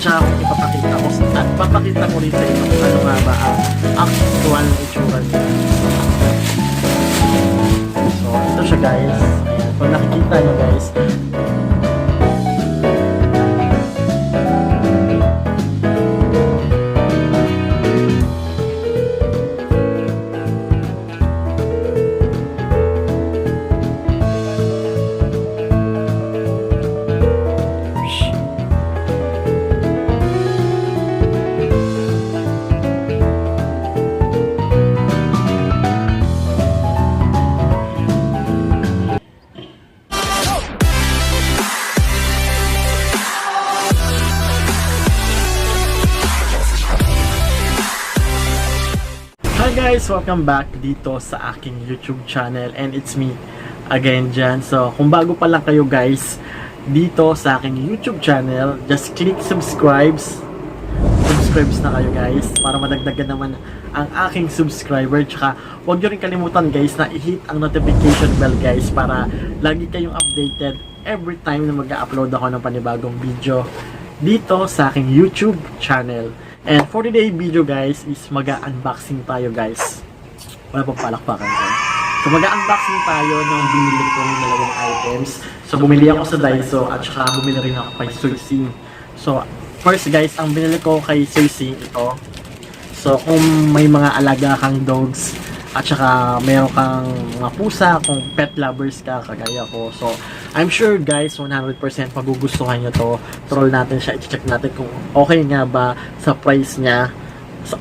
saka kung ipapakita ko at papakita ko rin sa inyo kung ano nga ba ang actual na itsura niya. So ito siya guys. Ayan, kung nakikita nyo guys, hi guys! Welcome back dito sa aking YouTube channel and it's me again dyan. So kung bago pa lang kayo guys dito sa aking YouTube channel, just click subscribes na kayo guys para madagdagan naman ang aking subscriber. Tsaka huwag nyo rin kalimutan guys na i-hit ang notification bell guys para lagi kayong updated every time na mag-upload ako ng panibagong video dito sa aking YouTube channel. And for today's video guys is mag-unboxing tayo guys. Wala pang palakpakan guys. So mag-unboxing tayo ng binili kong dalawang items. So bumili ako sa Daiso at saka bumili rin ako kay Suising. So first guys, ang binili ko kay Suising ito. So kung may mga alaga kang dogs at saka meron kang mga pusa, kung pet lovers ka kagaya ko, so I'm sure guys 100% magugustuhan nyo to. Troll natin siya, i-check natin kung okay nga ba sa price niya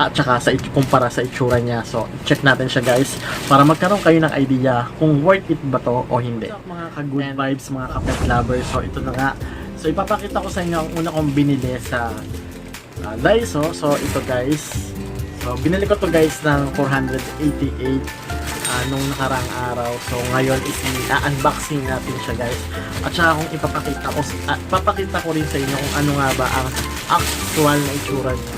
at saka sa kumpara sa itsura niya. So check natin siya guys para magkaroon kayo ng idea kung worth it ba to o hindi. So, mga ka-good vibes, mga ka-pet lovers, so ito na nga. So ipapakita ko sa inyo ang una kong binili sa Daiso. So ito guys, so binili ko to guys ng 488 nung nakarang araw. So ngayon is i-unboxing natin siya guys. At saka kung papakita ko rin sa inyo kung ano nga ba ang actual na itsura niya.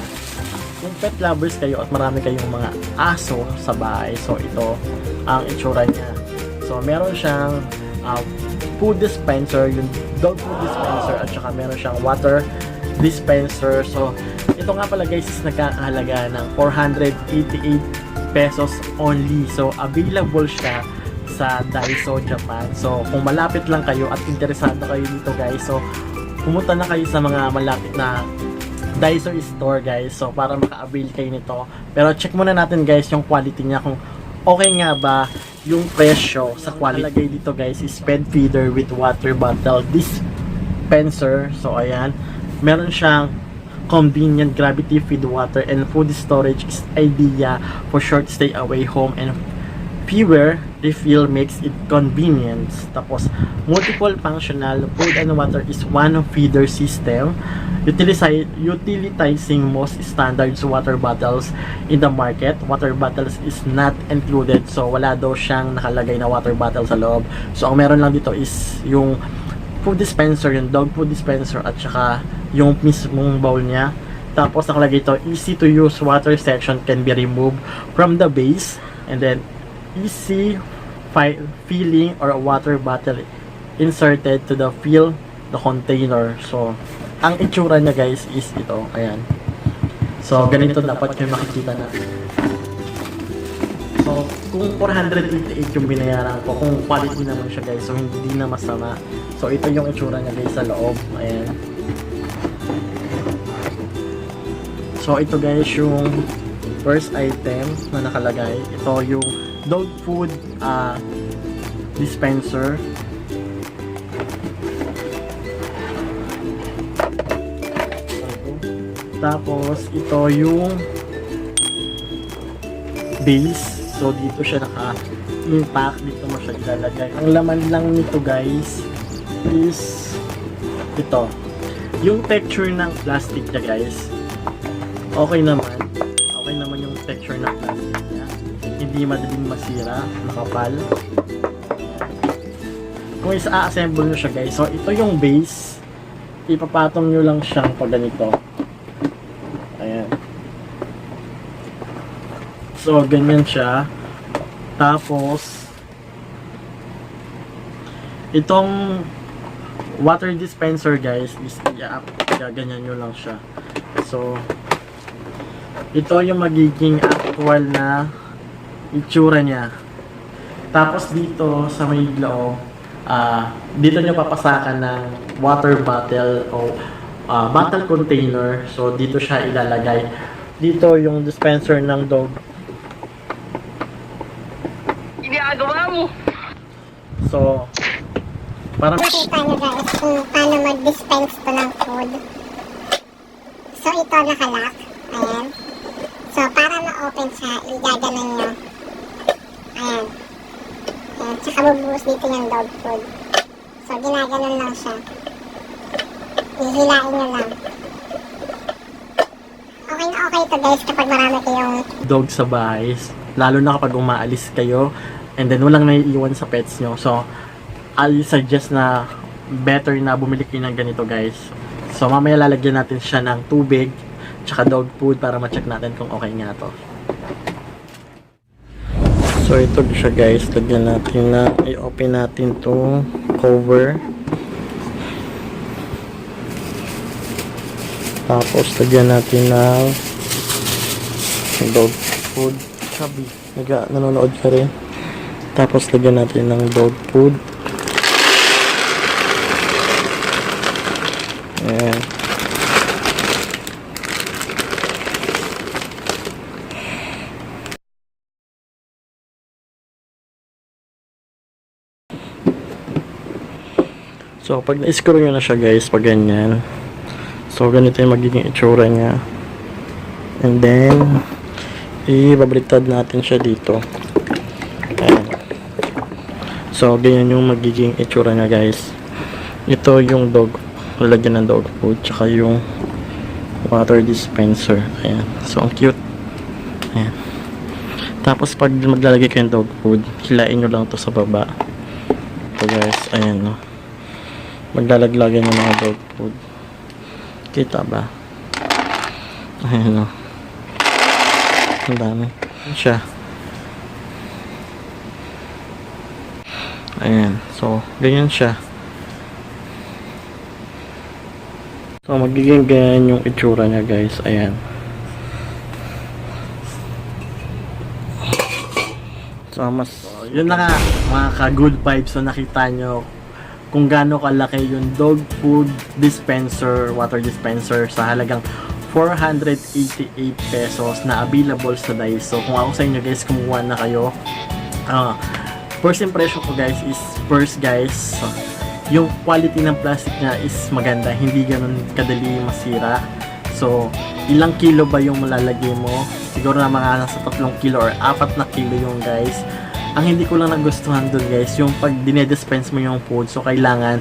Kung pet lovers kayo at marami kayong mga aso sa bahay, so ito ang itsura niya. So meron siyang food dispenser, yung dog food dispenser, at saka meron siyang water dispenser. So ito nga pala guys is nagkakahalaga ng 488 pesos only. So available siya sa Daiso Japan. So kung malapit lang kayo at interesado kayo dito guys, so pumunta na kayo sa mga malapit na Daiso store guys, so para maka-avail kayo nito. Pero check muna natin guys yung quality niya, kung okay nga ba yung presyo sa quality. Nalagay dito guys is pet feeder with water bottle dispenser. So ayan, meron siyang convenient gravity feed water and food storage is idea for short stay away home, and fewer refill makes it convenient. Tapos multiple functional food and water is one feeder system utilizing most standard water bottles in the market. Water bottles is not included, so wala daw siyang nakalagay na water bottle sa loob. So ang meron lang dito is yung food dispenser, yung dog food dispenser, at saka yung mismong bowl niya. Tapos nakalagay ito, easy to use water section can be removed from the base, and then easy filling or a water bottle inserted to the fill the container. So ang itsura niya guys is ito, ayan. So ganito dapat yung makikita natin. So kung 488 yung binayaran ko, kung quality naman siya guys, so hindi na masama. So ito yung itsura niya guys sa loob, ayan. So ito guys yung first item na nakalagay. Ito yung dog food dispenser. Tapos ito yung base. So dito siya naka-impact, dito mo siya ilalagay. Ang laman lang nito guys is ito. Yung texture ng plastic niya guys, okay naman. Okay naman yung texture ng plastic niya. Hindi madaling masira, makapal. Kung isa-assemble nyo siya guys, so ito yung base. Ipapatong nyo lang siyang pag ganito. Ayan. So ganyan siya. Tapos itong water dispenser guys is ganyan nyo lang siya. So ito yung magiging actual na itsura niya. Tapos dito sa may loob, dito nyo papasakan ng water bottle o bottle container. So dito siya ilalagay. Dito yung dispenser ng dog. Ginagawa mo. So para makita nyo guys kung paano mag-dispense to ng food. So ito nakalock. Ayan. So para ma-open siya, igaganon nyo. Ayan. Ayan. Tsaka bubuhos dito yung dog food. So ginaganon lang siya. Ihilain nyo lang. Okay na okay ito guys kapag marami kayong dog sa bahay. Lalo na kapag umaalis kayo and then walang naiiwan sa pets nyo. So I suggest na better na bumili kayo ng ganito guys. So mamaya lalagyan natin siya ng tubig tsaka dog food para ma-check natin kung okay nga to. So ito siya guys, lagyan natin na i-open natin to cover. Tapos lagyan natin ng dog food. Sabi, nanonood ka rin. Tapos lagyan natin ng dog food. Ayan. So pag na-screw nyo na siya guys, pag ganyan, so ganito yung magiging itsura niya. And then ibabaliktad natin siya dito. Ayan. So ganyan yung magiging itsura niya guys. Ito yung dog, lalagyan ng dog food, tsaka yung water dispenser. Ayan. So ang cute. Ayan. Tapos pag maglalagay kayo ng dog food, hilain nyo lang to sa baba. So guys, ayan no. Maglalaglagan ng mga dog food. Kita ba? Ayan no. Ang dami. Ayan siya. Ayan. So, ganyan siya. So, magiging ganyan yung itsura niya guys. Ayan. So, yun na nga mga ka-good vibes. So, nakita nyo kung gaano kalaki yung dog food dispenser, water dispenser sa halagang 488 pesos na available sa Daiso. Kung ako sa inyo guys, kumuha na kayo. First impression ko guys is yung quality ng plastic niya is maganda, hindi ganun kadali masira. So ilang kilo ba yung malalagay mo? Siguro na mga nasa 3 kilo or 4 na kilo yung guys. Ang hindi ko lang nagustuhan doon guys, yung pag dinedispense mo yung food, so kailangan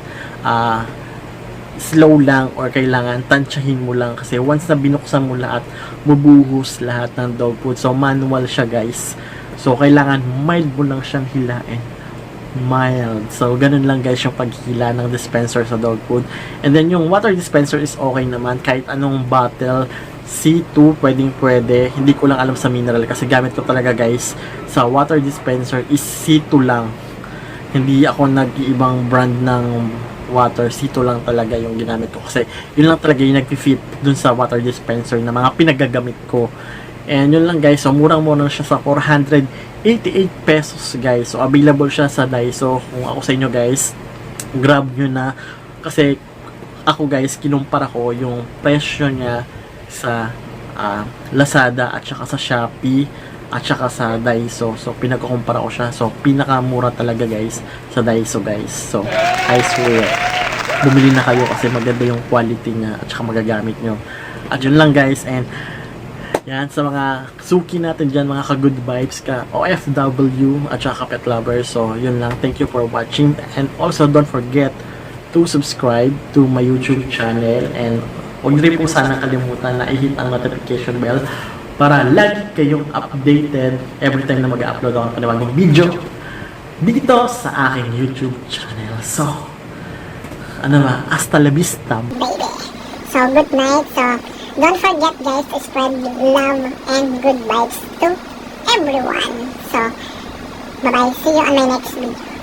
slow lang or kailangan tansyahin mo lang kasi once na binuksan mo lahat, bubuhos lahat ng dog food. So manual siya guys. So kailangan mild mo lang siyang hilain. Mild. So ganun lang guys yung paghila ng dispenser sa dog food. And then yung water dispenser is okay naman kahit anong bottle. C2 pwede. Hindi ko lang alam sa mineral kasi gamit ko talaga guys sa water dispenser is C2 lang. Hindi ako nag-iibang brand ng water, C2 lang talaga yung ginamit ko kasi yun lang talaga yung nag-fit dun sa water dispenser na mga pinagagamit ko. And yun lang guys, so murang-murang siya sa 488 pesos guys. So available siya sa Daiso. Kung ako sa inyo guys, grab nyo na kasi ako guys, kinumpara ko yung presyo niya sa Lazada at saka sa Shopee at saka sa Daiso. So pinagkukumpara ko siya. So pinakamura talaga guys sa Daiso guys. So I swear, bumili na kayo kasi maganda yung quality niya at saka magagamit nyo. At yun lang guys, and yan sa mga suki natin dyan, mga ka-good vibes, ka OFW at saka pet lovers. So yun lang, thank you for watching, and also don't forget to subscribe to my YouTube channel, and huwag rin po sana kalimutan na i-hit ang notification bell para lagi kayong updated every time na mag-upload ako ng panibagong video dito sa aking YouTube channel. So, hasta la vista, baby. So, good night. So, don't forget guys to spread love and good vibes to everyone. So, bye-bye. See you on my next video.